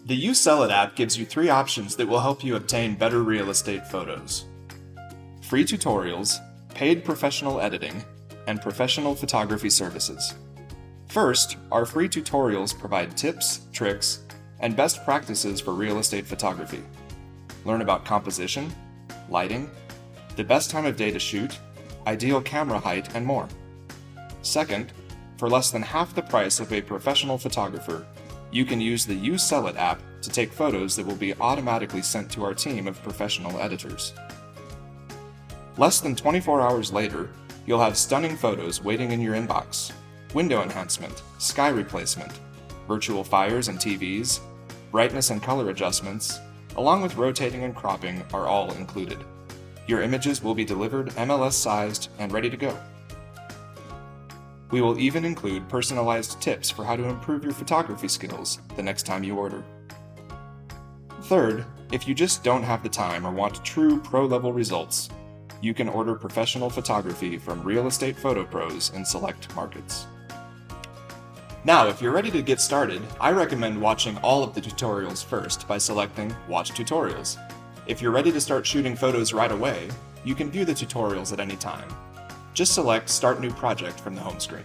The You Sell It app gives you 3 options that will help you obtain better real estate photos: free tutorials, paid professional editing, and professional photography services. First, our free tutorials provide tips, tricks, and best practices for real estate photography. Learn about composition, lighting, the best time of day to shoot, ideal camera height, and more. Second, for less than half the price of a professional photographer, you can use the You Sell It app to take photos that will be automatically sent to our team of professional editors. Less than 24 hours later, you'll have stunning photos waiting in your inbox. Window enhancement, sky replacement, virtual fires and TVs, brightness and color adjustments, along with rotating and cropping are all included. Your images will be delivered MLS sized and ready to go. We will even include personalized tips for how to improve your photography skills the next time you order. Third, if you just don't have the time or want true pro-level results, you can order professional photography from Real Estate Photo Pros in select markets. Now, if you're ready to get started, I recommend watching all of the tutorials first by selecting Watch Tutorials. If you're ready to start shooting photos right away, you can view the tutorials at any time. Just select Start New Project from the home screen.